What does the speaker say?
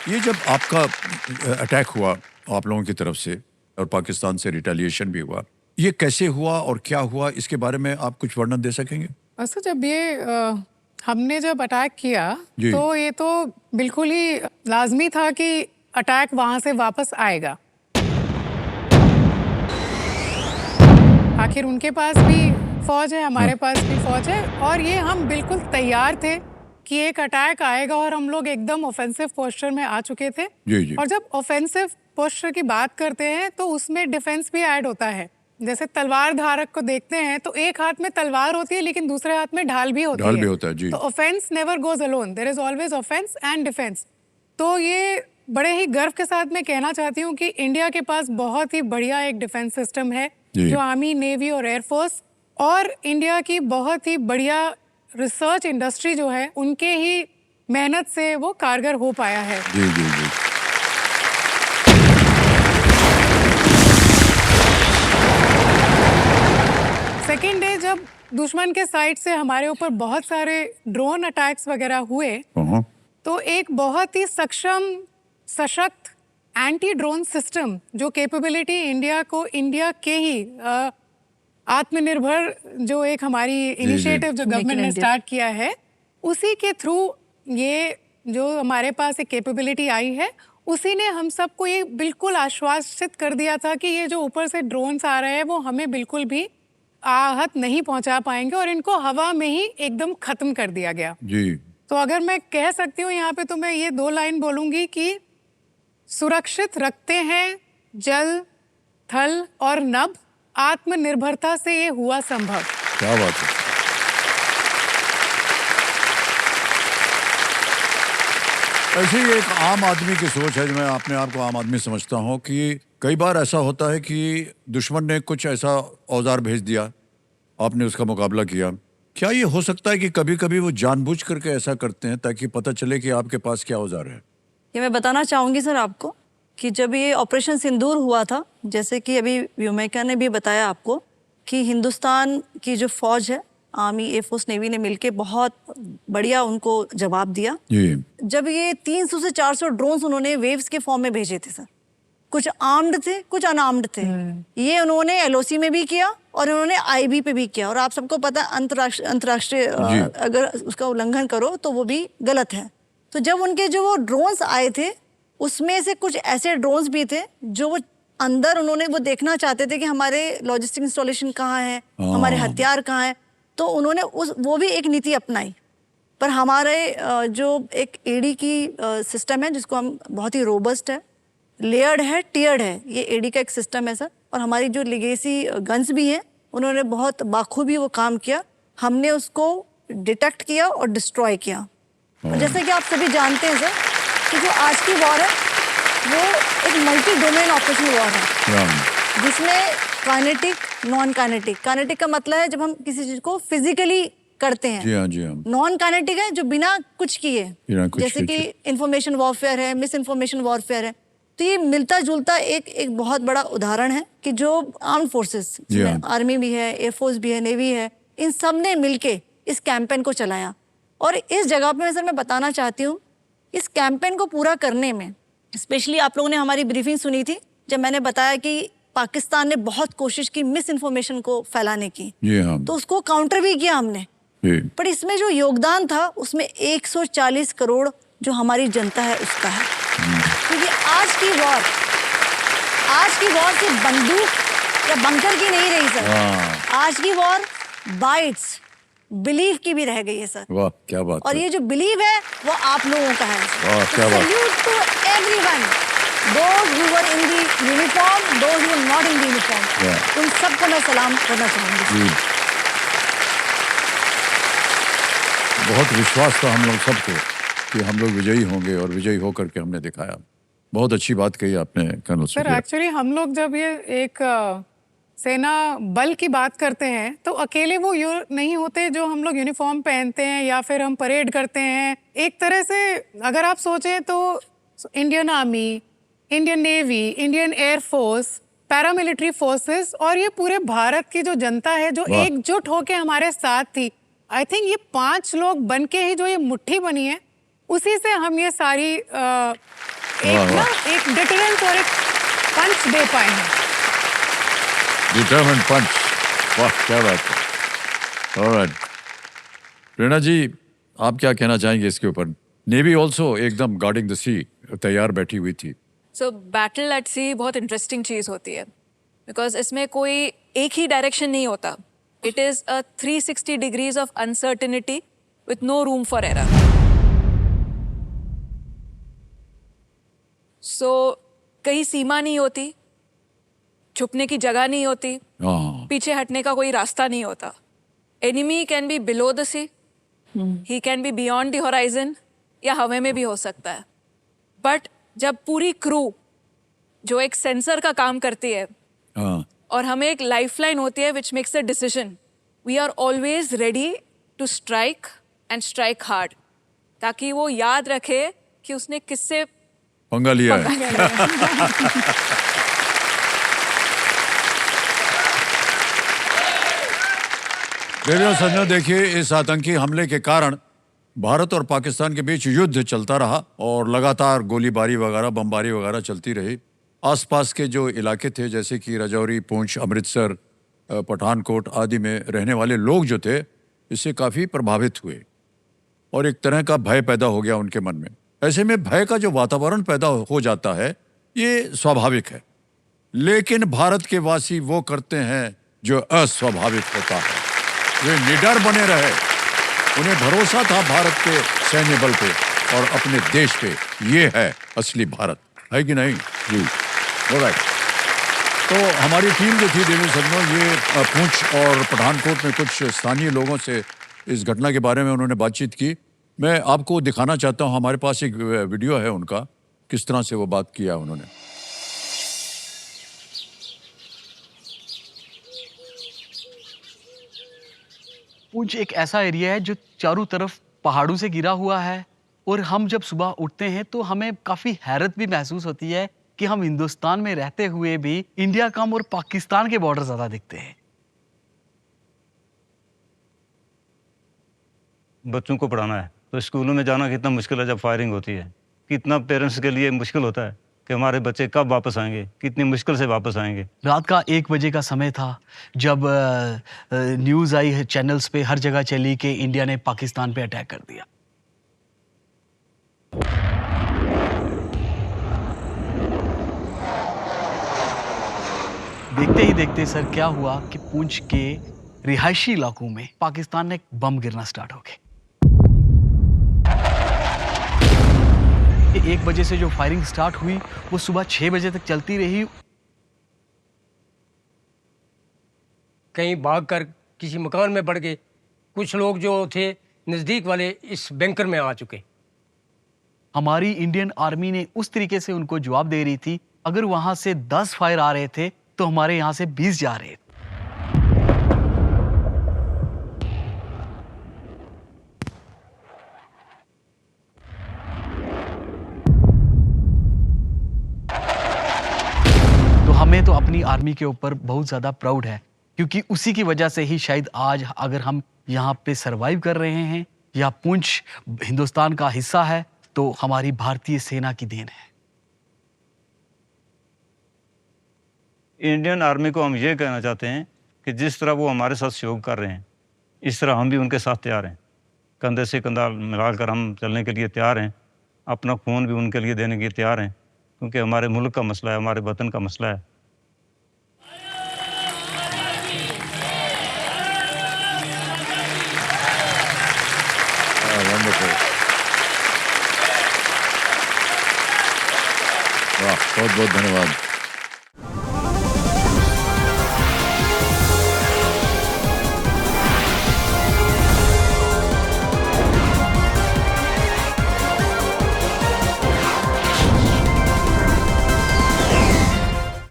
ये जब आपका अटैक हुआ आप लोगों की तरफ से और पाकिस्तान से रिटेलिएशन भी हुआ, ये कैसे हुआ और क्या हुआ, इसके बारे में आप कुछ वर्णन दे सकेंगे? अच्छा, जब ये हमने जब अटैक किया जी। तो ये तो बिल्कुल ही लाजमी था कि अटैक वहां से वापस आएगा। आखिर उनके पास भी फौज है, हमारे पास भी फौज है, और ये हम बिल्कुल तैयार थे कि एक अटैक आएगा और हम लोग एकदम ऑफेंसिव पोस्चर में आ चुके थे। जी जी। और जब ऑफेंसिव पोस्चर की बात करते हैं तो उसमें डिफेंस भी ऐड होता है। जैसे तलवार धारक को देखते हैं तो एक हाथ में तलवार होती है लेकिन दूसरे हाथ में ढाल भी होती ढाल है। भी होता है, जी। तो offence never goes alone, there is always offence and defence. तो ये बड़े ही गर्व के साथ मैं कहना चाहती हूँ कि इंडिया के पास बहुत ही बढ़िया एक डिफेंस सिस्टम है, जो आर्मी, नेवी और एयरफोर्स और इंडिया की बहुत ही बढ़िया रिसर्च इंडस्ट्री जो है उनके ही मेहनत से वो कारगर हो पाया है। जी जी जी। सेकेंड डे जब दुश्मन के साइड से हमारे ऊपर बहुत सारे ड्रोन अटैक्स वगैरह हुए, तो एक बहुत ही सक्षम, सशक्त एंटी ड्रोन सिस्टम जो कैपेबिलिटी इंडिया को, इंडिया के ही आत्मनिर्भर जो एक हमारी इनिशिएटिव जो गवर्नमेंट ने स्टार्ट किया है, उसी के थ्रू ये जो हमारे पास एक कैपेबिलिटी आई है, उसी ने हम सबको ये बिल्कुल आश्वासित कर दिया था कि ये जो ऊपर से ड्रोन्स आ रहे हैं वो हमें बिल्कुल भी आहत नहीं पहुंचा पाएंगे, और इनको हवा में ही एकदम खत्म कर दिया गया। जी। तो अगर मैं कह सकती हूँ यहाँ पे, तो मैं ये 2 लाइन बोलूंगी कि सुरक्षित रखते हैं जल, थल और नभ, आत्मनिर्भरता से ये हुआ संभव। क्या बात है। ऐसे ही एक आम आदमी की सोच है, जो मैं अपने आप को आम आदमी समझता हूँ, कि कई बार ऐसा होता है कि दुश्मन ने कुछ ऐसा औजार भेज दिया, आपने उसका मुकाबला किया। क्या ये हो सकता है कि कभी कभी वो जानबूझ करके ऐसा करते हैं ताकि पता चले कि आपके पास क्या औजार है? ये मैं बताना चाहूँगी सर आपको कि जब ये ऑपरेशन सिंदूर हुआ था, जैसे कि अभी व्योमिका ने भी बताया आपको, कि हिंदुस्तान की जो फौज है, आर्मी, एयरफोर्स, नेवी ने मिलके बहुत बढ़िया उनको जवाब दिया। जी। जब ये 300 से 400 ड्रोन्स उन्होंने वेव्स के फॉर्म में भेजे थे सर, कुछ आर्म्ड थे, कुछ अनआर्म्ड थे। ये उन्होंने एलओसी में भी किया और उन्होंने आईबी पे भी किया, और आप सबको पता है अंतर्राष्ट्रीय अगर उसका उल्लंघन करो तो वो भी गलत है। तो जब उनके जो वो ड्रोन्स आए थे, उसमें से कुछ ऐसे ड्रोन्स भी थे जो वो अंदर उन्होंने वो देखना चाहते थे कि हमारे लॉजिस्टिक इंस्टॉलेशन कहाँ है, हमारे हथियार कहाँ है। तो उन्होंने वो भी एक नीति अपनाई। पर हमारे जो एक एडी की सिस्टम है, जिसको हम बहुत ही रोबस्ट है, लेयर्ड है, टियर्ड है, ये एडी का एक सिस्टम है सर। और हमारी जो लेगेसी गन्स भी हैं, उन्होंने बहुत बाखूबी वो काम किया। हमने उसको डिटेक्ट किया और डिस्ट्रॉय किया। और जैसे कि आप सभी जानते हैं सर कि जो आज की वॉर है वो एक मल्टी डोमेन ऑपरेशन वॉर है, जिसमें काइनेटिक, नॉन काइनेटिक। काइनेटिक का मतलब है जब हम किसी चीज को फिजिकली करते हैं। जी हाँ, जी हाँ। नॉन काइनेटिक है जो बिना कुछ किए, जैसे कि इंफॉर्मेशन वॉरफेयर है, मिस इन्फॉर्मेशन वॉरफेयर है। तो ये मिलता जुलता एक बहुत बड़ा उदाहरण है कि जो आर्म फोर्सेस, आर्मी भी है, एयरफोर्स भी है, नेवी है, इन सब ने मिलके इस कैंपेन को चलाया। और इस जगह पे सर मैं बताना चाहती हूँ, इस कैंपेन को पूरा करने में, स्पेशली आप लोगों ने हमारी ब्रीफिंग सुनी थी जब मैंने बताया कि पाकिस्तान ने बहुत कोशिश की मिस इन्फॉर्मेशन को फैलाने की, तो उसको काउंटर भी किया हमने। पर इसमें जो योगदान था उसमें 140 करोड़ जो हमारी जनता है उसका है। क्योंकि आज की वॉर सिर्फ बंदूक या बंकर की नहीं रही सर, आज की वॉर बाइट्स, बिलीव की भी रह गई है सर। वाह, क्या बात। और ये जो बिलीव है वो आप लोगों का है। Salute to everyone, those who were in the uniform, those who were not in the uniform, उन सबको मैं सलाम करना चाहूंगी। बहुत विश्वास था हम लोग सबको कि हम लोग विजयी होंगे, और विजयी होकर के हमने दिखाया। बहुत अच्छी बात कही आपने कर्नल सर। एक्चुअली हम लोग जब ये एक सेना बल की बात करते हैं तो अकेले वो नहीं होते जो हम लोग यूनिफॉर्म पहनते हैं या फिर हम परेड करते हैं। एक तरह से अगर आप सोचें तो Indian army, Indian navy, Indian air force, paramilitary forces और ये पूरे भारत की जो जनता है जो एकजुट होके हमारे साथ थी, आई थिंक ये 5 लोग बन के ही जो ये मुट्ठी बनी है, उसी से हम ये सारी एक ना एक डिटरेंस और एक पंच दे पाए हैं। डिटरमेंट पंच, वाह क्या बात है। ऑलराइट, प्रेरणा जी आप क्या कहना चाहेंगे इसके ऊपर? नेवी ऑल्सो एकदम गार्डिंग द सी तैयार बैठी हुई थी। सो बैटल एट सी बहुत इंटरेस्टिंग चीज़ होती है बिकॉज इसमें कोई एक ही डायरेक्शन नहीं होता. It is a 360 degrees of uncertainty with no room for error. So कहीं सीमा नहीं होती, छुपने की जगह नहीं होती, हाँ, पीछे हटने का कोई रास्ता नहीं होता. Enemy can be below the sea, he can be beyond the horizon, या हवा में भी हो सकता है. बट जब पूरी क्रू जो एक सेंसर का काम करती है हाँ, और हमें एक लाइफलाइन होती है which makes the decision, we are always ready to strike and strike hard, ताकि वो याद रखे कि उसने किससे पंगा लिया है। देवियों सज्जनों, देखिए इस आतंकी हमले के कारण भारत और पाकिस्तान के बीच युद्ध चलता रहा और लगातार गोलीबारी वगैरह बमबारी वगैरह चलती रही. आसपास के जो इलाके थे जैसे कि राजौरी, पूंछ, अमृतसर, पठानकोट आदि में रहने वाले लोग जो थे इससे काफ़ी प्रभावित हुए और एक तरह का भय पैदा हो गया उनके मन में. ऐसे में भय का जो वातावरण पैदा हो जाता है ये स्वाभाविक है, लेकिन भारत के वासी वो करते हैं जो अस्वाभाविक होता है. वे निडर बने रहे, उन्हें भरोसा था भारत के सैन्य बल पे और अपने देश पे. ये है असली भारत, है कि नहीं जी? ऑलराइट, तो हमारी टीम जो थी देवी सज्जनों, ये पूंछ और पठानकोट में कुछ स्थानीय लोगों से इस घटना के बारे में उन्होंने बातचीत की. मैं आपको दिखाना चाहता हूँ, हमारे पास एक वीडियो है उनका, किस तरह से वो बात किया उन्होंने. पूंछ एक ऐसा एरिया है जो चारों तरफ पहाड़ों से घिरा हुआ है और हम जब सुबह उठते हैं तो हमें काफ़ी हैरत भी महसूस होती है कि हम हिंदुस्तान में रहते हुए भी इंडिया कम और पाकिस्तान के बॉर्डर ज़्यादा दिखते हैं. बच्चों को पढ़ाना है तो स्कूलों में जाना कितना मुश्किल है जब फायरिंग होती है. कितना पेरेंट्स के लिए मुश्किल होता है कि हमारे बच्चे कब वापस आएंगे, कितनी मुश्किल से वापस आएंगे. रात का 1 बजे का समय था जब न्यूज़ आई है, चैनल्स पे हर जगह चली कि इंडिया ने पाकिस्तान पे अटैक कर दिया. देखते ही देखते सर क्या हुआ कि पूंछ के रिहायशी इलाकों में पाकिस्तान ने बम गिरना स्टार्ट हो गए. 1 बजे से जो फायरिंग स्टार्ट हुई वो सुबह 6 बजे तक चलती रही. कहीं भागकर किसी मकान में बढ़ गए. कुछ लोग जो थे नज़दीक वाले इस बैंकर में आ चुके. हमारी इंडियन आर्मी ने उस तरीके से उनको जवाब दे रही थी, अगर वहां से 10 फायर आ रहे थे तो हमारे यहां से 20 जा रहे थे. तो हमें तो अपनी आर्मी के ऊपर बहुत ज़्यादा प्राउड है, क्योंकि उसी की वजह से ही शायद आज अगर हम यहाँ पे सरवाइव कर रहे हैं या पूंछ हिंदुस्तान का हिस्सा है तो हमारी भारतीय सेना की देन है. इंडियन आर्मी को हम ये कहना चाहते हैं कि जिस तरह वो हमारे साथ सहयोग कर रहे हैं इस तरह हम भी उनके साथ तैयार हैं. कंधे से कंधा मिलाकर हम चलने के लिए तैयार हैं. अपना खून भी उनके लिए देने के लिए तैयार हैं, क्योंकि हमारे मुल्क का मसला है, हमारे वतन का मसला है. वंडरफुल, वाह, बहुत बहुत धन्यवाद.